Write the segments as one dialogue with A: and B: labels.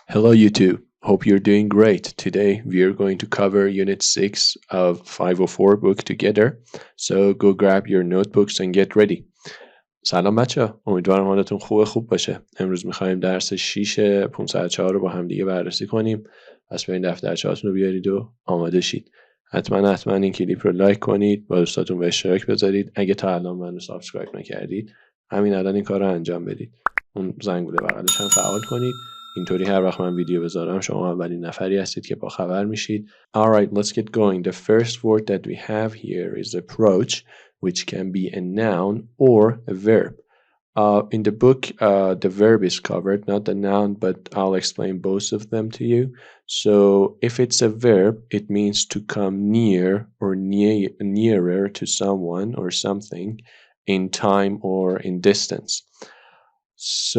A: Hello YouTube, hope you're doing great. Today we are going to cover Unit 6 of 504 book together. So go grab your notebooks and get ready. سلام بچه، امیدوارم حالتون خوب باشه. امروز میخوایم درس 6 504 رو با هم دیگه بررسی کنیم. پس برین دفترچه‌هاتون رو بیارید و آماده شید. حتما این کلیپ رو لایک کنید، با دوستاتون به اشتراک بذارید. اگه تا الان منو سابسکرایب نکردید، همین الان این کار رو انجام بدید. اون زنگوله بغلش هم فعال کنید. اینطوری هر وقت من ویدیو بذارم شما اولین نفری هستید که با خبر میشید. Alright, let's get going. The first word that we have here is approach, which can be a noun or a verb. In the book, the verb is covered, not the noun, but I'll explain both of them to you. So if it's a verb, it means to come near or nearer to someone or something in time or in distance. So,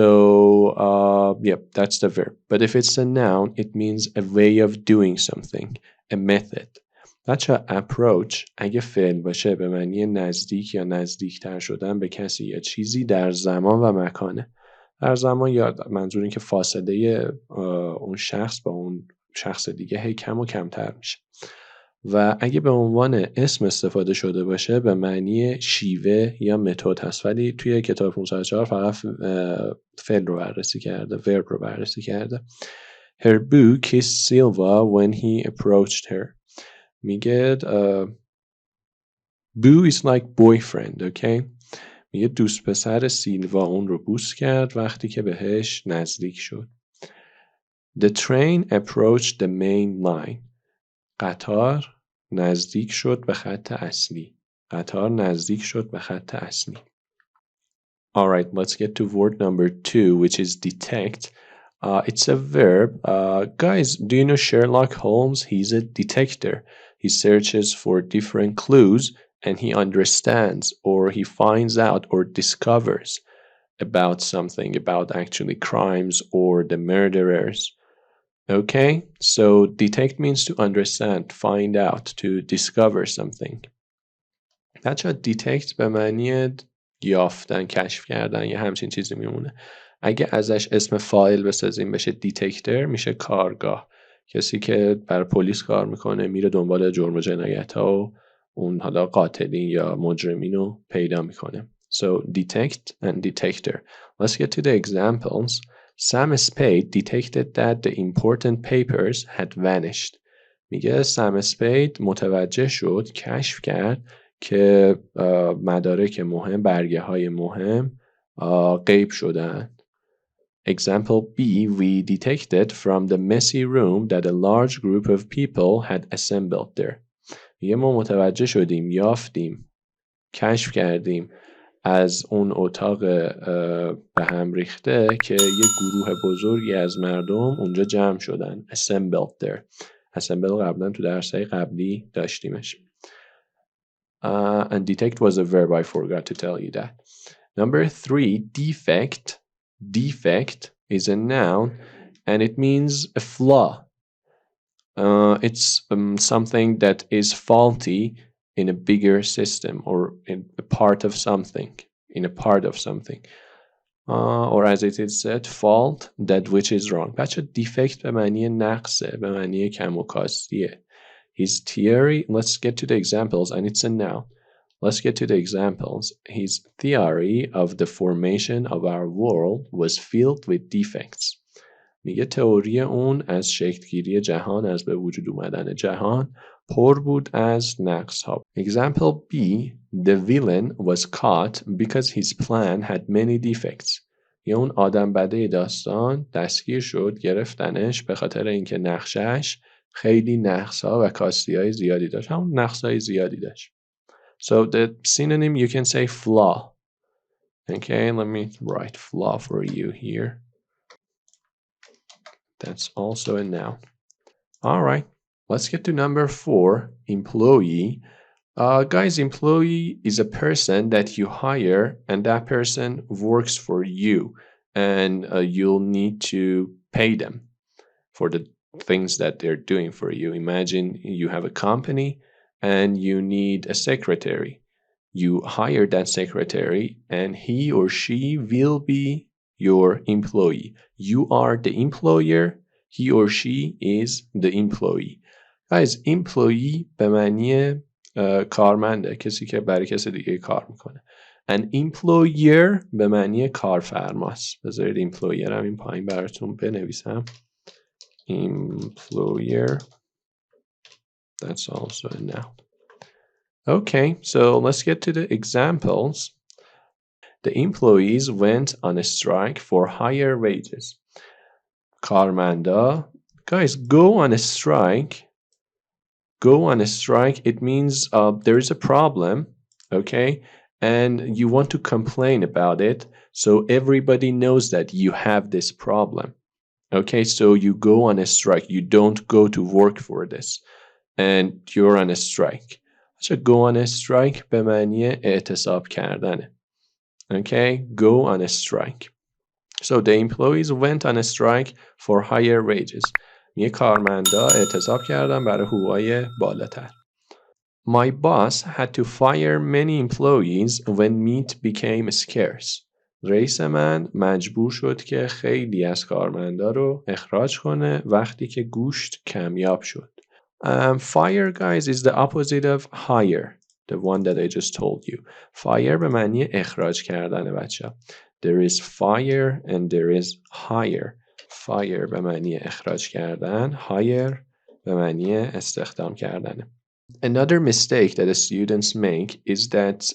A: that's the verb. But if it's a noun, it means a way of doing something, a method. بچه approach اگه فعل باشه به معنی نزدیک یا نزدیکتر شدن به کسی یا چیزی در زمان و مکانه. در زمان یا منظور این که فاصله اون شخص با اون شخص دیگه هی کم و کمتر میشه. و اگه به عنوان اسم استفاده شده باشه به معنی شیوه یا متد هست، ولی توی کتاب 504 فقط فعل رو بررسی کرده، ورب رو بررسی کرده. Her boo kissed Silva when he approached her. میگه boo is like boyfriend, okay? میگه دوست پسر سیلوا اون رو بوس کرد وقتی که بهش نزدیک شد. The train approached the main line. قطار نزدیک شد به خط اصلی. قطار نزدیک شد به خط اصلی. Alright, let's get to word number 2, which is detect. It's a verb. Guys, do you know Sherlock Holmes? He's a detector. He searches for different clues and he understands or he finds out or discovers about something, about actually crimes or the murderers. Okay, so detect means to understand, find out, to discover something. بچه detect به معنی یافتن، کشف کردن یا همچین چیزی میمونه. اگه ازش اسم فاعل بسازیم بشه دیتکتر، میشه کارگاه. کسی که برای پلیس کار میکنه میره دنبال جرم و جنایت ها و اون حالا قاتلین یا مجرمین رو پیدا میکنه. So detect and detector. Let's get to the examples. Sam Spade detected that the important papers had vanished. میگه سم اسپید متوجه شد، کشف کرد که مدارک مهم، برگه های مهم غیب شدن. Example B, we detected from the messy room that a large group of people had assembled there. میگه ما متوجه شدیم، یافتیم، کشف کردیم از اون اتاق به هم ریخته که یک گروه بزرگی از مردم اونجا جمع شدن. Assembled there. Assemble قبلا تو درس‌های قبلی داشتیمش. And detect was a verb, I forgot to tell you that. Number 3, defect. Defect is a noun and it means a flaw. It's something that is faulty in a bigger system or in a part of something. Or as it is said, fault, that which is wrong. بچه defect به معنی نقصه، به معنی کم و کاستیه. His theory, let's get to the examples, and it's a noun. Let's get to the examples. His theory of the formation of our world was filled with defects. میگه تئوری اون از شکلگیری جهان، از به وجود اومدن جهان پر بود از نقص ها. Example B, the villain was caught because his plan had many defects. یه اون آدم بده داستان دستگیر شد، گرفتنش به خاطر اینکه نقشش خیلی نقص ها و کاستی های زیادی داشت. همون نقص های زیادی داشت. So the synonym you can say flaw. Okay, let me write flaw for you here. That's also a noun. All right, let's get to number 4, employee. Guys, employee is a person that you hire and that person works for you and you'll need to pay them for the things that they're doing for you. Imagine you have a company and you need a secretary. You hire that secretary and he or she will be your employee. You are the employer he or she is the employee. guys employee به معنی کارمنده، کسی که برای کسی دیگه کار میکنه. an employer به معنی کارفرماست. بذارید employer هم این پایین براتون بنویسم. employer, that's also a noun. Okay, so let's get to the examples. The employees went on a strike for higher wages. کارمندا, guys, go on a strike. Go on a strike, it means there is a problem, okay, and you want to complain about it, so everybody knows that you have this problem. Okay, so you go on a strike. You don't go to work for this, and you're on a strike. So go on a strike به معنی اعتصاب کردنه. Okay, go on a strike. So the employees went on a strike for higher wages. یه کارمندا اعتصاب کردن برای حقوقای بالاتر. My boss had to fire many employees when meat became scarce. رئیس من مجبور شد که خیلی از کارمندا رو اخراج کنه وقتی که گوشت کمیاب شد. Fire, guys, is the opposite of hire, the one that I just told you. Fire به معنی اخراج کردن بچه. There is fire and there is hire. Fire به معنی اخراج کردن. Hire به معنی استخدام کردن. Another mistake that the students make is that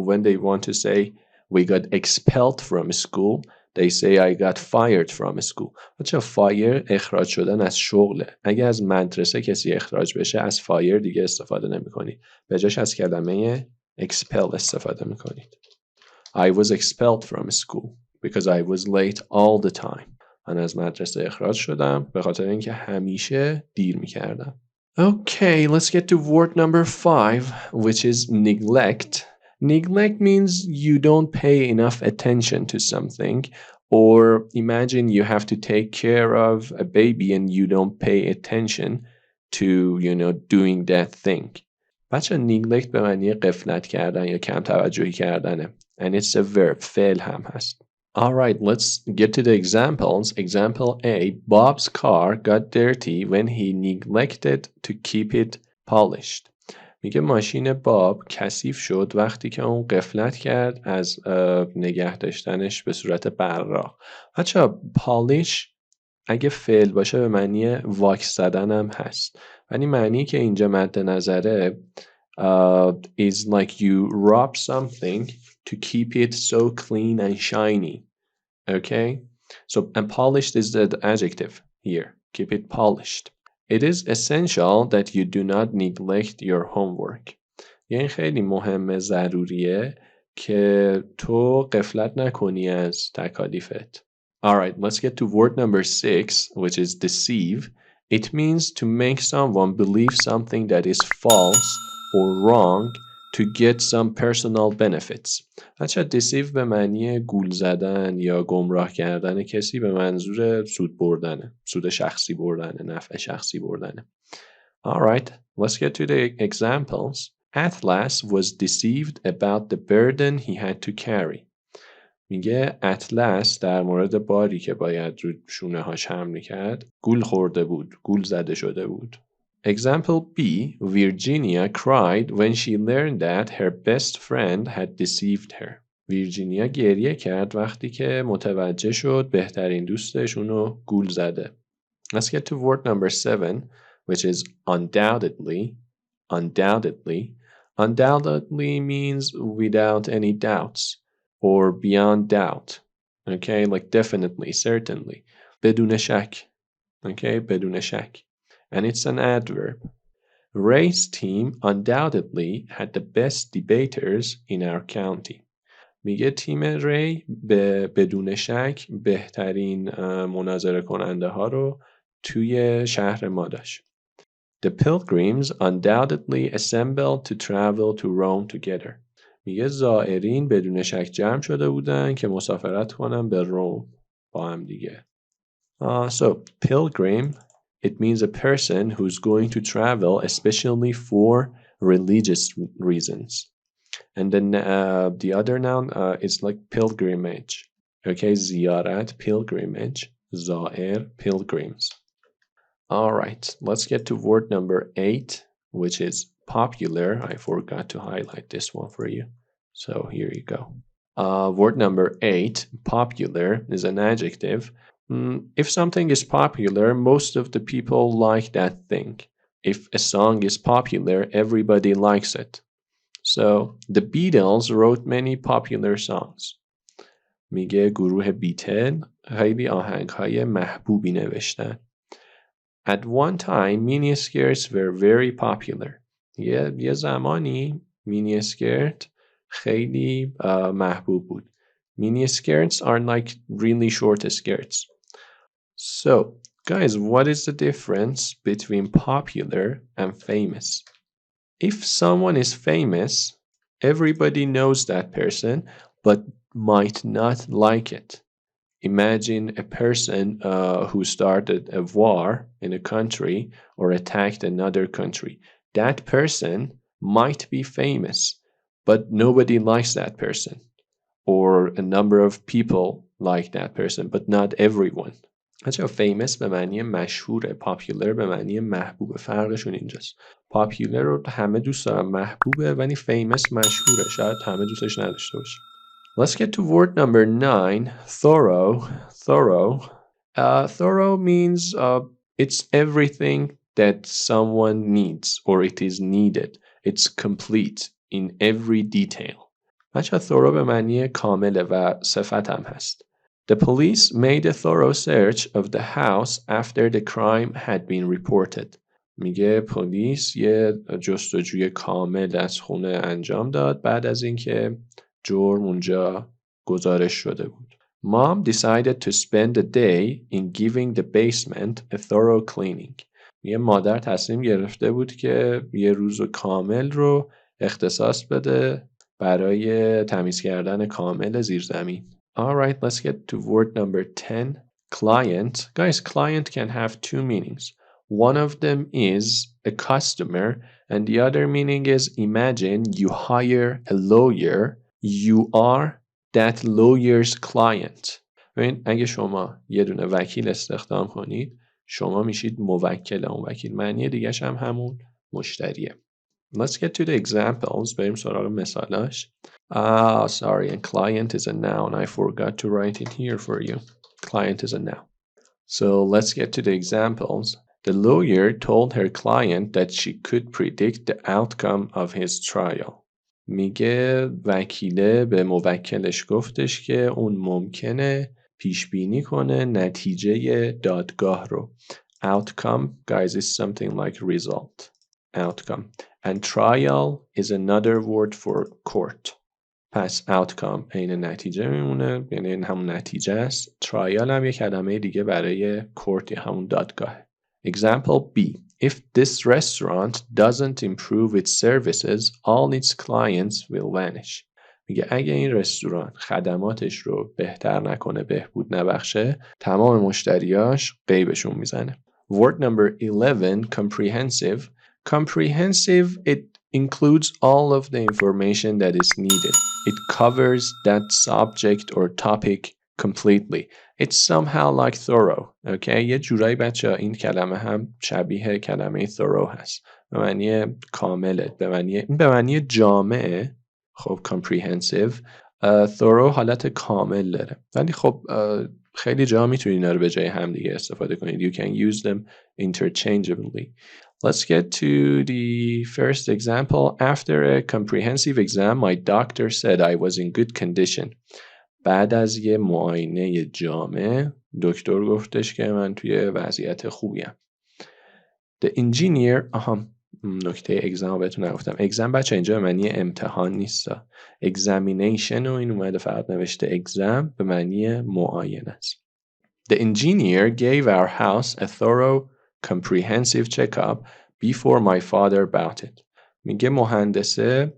A: when they want to say we got expelled from school, they say I got fired from school. بچه fire اخراج شدن از شغله. اگه از مدرسه کسی اخراج بشه از fire دیگه استفاده نمی کنید. به جاش از کلمه expel استفاده می کنید. I was expelled from school because I was late all the time. من از مدرسه اخراج شدم به خاطر اینکه همیشه دیر می کردم. Okay, let's get to word number 5, which is neglect. Neglect means you don't pay enough attention to something, or imagine you have to take care of a baby and you don't pay attention to, doing that thing. بچه neglect به معنی غفلت کردن یا کم توجهی کردنه. And it's a verb, فعل هم هست. Alright, let's get to the examples. Example A, Bob's car got dirty when he neglected to keep it polished. میگه ماشین باب کثیف شد وقتی که اون غفلت کرد از نگه داشتنش به صورت براق. بچه‌ها پالیش اگه فعل باشه به معنی واکس زدن هم هست. ولی معنی که اینجا مد نظره is like you rub something to keep it so clean and shiny. Okay? So, and polished is the adjective here. Keep it polished. It is essential that you do not neglect your homework. یعنی خیلی مهمه، ضروریه که تو غفلت نکنی از تکالیفت. Alright, let's get to word number 6, which is deceive. It means to make someone believe something that is false or wrong to get some personal benefits. بچه deceive به معنی گول زدن یا گمراه کردن کسی به منظور سود بردنه، سود شخصی بردنه، نفع شخصی بردنه. Alright, let's get to the examples. Atlas was deceived about the burden he had to carry. میگه اطلس در مورد باری که باید رو شونه هاش حمل میکرد گول خورده بود، گول زده شده بود. Example B, Virginia cried when she learned that her best friend had deceived her. ویرجینیا گریه کرد وقتی که متوجه شد بهترین دوستش اونو گول زده. Let's get to word number 7, which is undoubtedly. Undoubtedly. Undoubtedly means without any doubts or beyond doubt. Okay, like definitely, certainly. بدون شک. Okay, بدون شک. And it's an adverb. Ray's team undoubtedly had the best debaters in our county. میگه تیم ری بدون شک بهترین مناظره کننده ها رو توی شهر ما داشت. The pilgrims undoubtedly assembled to travel to Rome together. میگه زائرین بدون شک جمع شده بودن که مسافرت کنن به روم با هم دیگه. So pilgrim, it means a person who's going to travel especially for religious reasons. And then the other noun is like pilgrimage. Okay, زیارت, pilgrimage, زائر, pilgrims. All right, let's get to word number 8, which is popular. I forgot to highlight this one for you. So here you go. Word number 8, popular, is an adjective. If something is popular, most of the people like that thing. If a song is popular, everybody likes it. So the Beatles wrote many popular songs. میگه گروه بیتل خیلی آهنگ‌های محبوبی نوشتن. At one time, miniskirts were very popular. یه زمانی miniskirt خیلی محبوب بود. Miniskirts are like really short skirts. So, guys, what is the difference between popular and famous? If someone is famous, everybody knows that person, but might not like it. Imagine a person who started a war in a country or attacked another country. That person might be famous, but nobody likes that person. Or a number of people like that person, but not everyone. بچه‌ها famous به معنی مشهوره، popular به معنی محبوبه. فرقشون اینجاست. popular رو همه دوست دارن، محبوبه، ولی famous مشهوره، شاید همه دوستش نداشته باشه. Let's get to word number 9, thorough. Thorough means it's everything that someone needs or it is needed. It's complete in every detail. بچه thorough به معنی کامله و صفت هم هست. The police made a thorough search of the house after the crime had been reported. میگه پلیس یه جستجوی کامل از خونه انجام داد بعد از اینکه جرم اونجا گزارش شده بود. Mom decided to spend the day in giving the basement a thorough cleaning. میگه مادر تصمیم گرفته بود که یه روز کامل رو اختصاص بده برای تمیز کردن کامل زیرزمین. Alright, let's get to word number 10, client. Guys, client can have two meanings. One of them is a customer, and the other meaning is imagine you hire a lawyer, you are that lawyer's client. ببین اگه شما یه دونه وکیل استخدام کنید شما میشید موکل اون وکیل. معنی دیگه‌ش هم همون مشتریه. Let's get to the examples. بریم سراغ مثالاش. Sorry, and client is a noun. I forgot to write it here for you. Client is a noun. So let's get to the examples. The lawyer told her client that she could predict the outcome of his trial. میگه وکیله به موکلش گفتش که اون ممکنه پیش بینی کنه نتیجه دادگاه رو. Outcome, guys, is something like result. Outcome. And trial is another word for court. پس outcome عین نتیجه میمونه، یعنی این همون نتیجه است. trial هم یه کلمه دیگه برای court یا همون دادگاه. Example B. If this restaurant doesn't improve its services, all its clients will vanish. میگه اگه این رستوران خدماتش رو بهتر نکنه، بهبود نبخشه، تمام مشتریاش غیبشون میزنه. Word number 11, comprehensive. Comprehensive, it includes all of the information that is needed. It covers that subject or topic completely. It's somehow like thorough. Okay? یه جورایی بچه این کلمه هم شبیه کلمه thorough هست. به معنی کامله. به معنی جامعه. خب comprehensive. thorough حالت کامل داره. ولی خب خیلی جا میتونید اینا رو به جای هم دیگه استفاده کنید. You can use them interchangeably. Let's get to the first example. After a comprehensive exam, my doctor said I was in good condition. بعد از یه معاینه جامع دکتر گفتش که من توی وضعیت خوبیم. The engineer نکته exam بهتون نگفتم. exam بچه اینجا به معنی امتحان نیست. examination و این اومده فقط نوشته exam به معنی معاینه است. The engineer gave our house a thorough comprehensive checkup before my father bought it. میگه مهندسه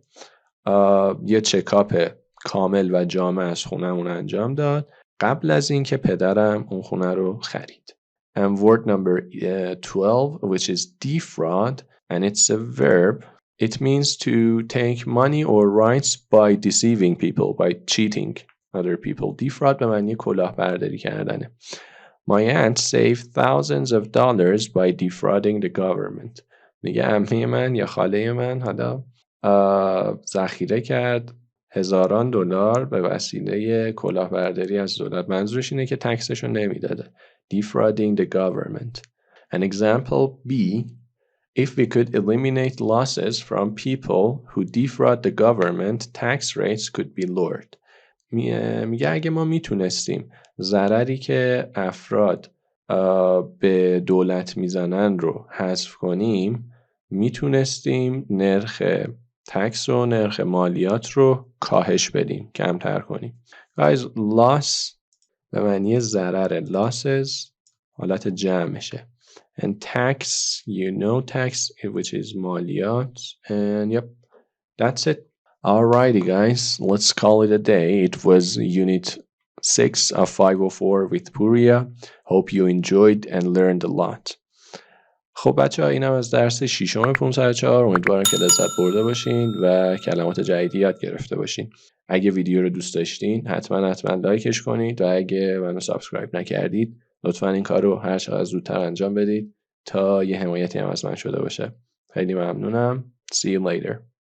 A: یه چکاپ کامل و جامع از خونمون انجام داد قبل از اینکه پدرم اون خونه رو خرید. And word number 12, which is defraud, and it's a verb. It means to take money or rights by deceiving people, by cheating other people. Defraud به معنی کلاهبرداری کردنه. My aunt saved thousands of dollars by defrauding the government. میگه عمه من یا خاله من حالا ذخیره کرد هزاران دلار به وسیله کلاهبرداری از دولت. منظورش اینه که تکسشو نمیداده. Defrauding the government. An example B. If we could eliminate losses from people who defraud the government, tax rates could be lowered. میگه اگه ما میتونستیم ضرری که افراد به دولت میزنن رو حذف کنیم، میتونستیم نرخ تکس و نرخ مالیات رو کاهش بدیم، کمتر کنیم. Guys, loss به معنی ضرر. losses حالت جمعشه. And tax, you know tax, which is مالیات. And yep, that's it. Alrighty guys, let's call it a day. It was unit 6 of 504 with Puria. Hope you enjoyed and learned a lot. خب بچه ها، اینم از درس 6 504. امیدوارم که لذت برده باشین و کلمات جدیدی یاد گرفته باشین. اگه ویدیو رو دوست داشتین حتما لایکش کنید و اگه منو سابسکرایب نکردید لطفا این کار رو هر چقدر زودتر انجام بدید تا یه حمایتی هم از من شده باشه. خیلی ممنونم. See you later.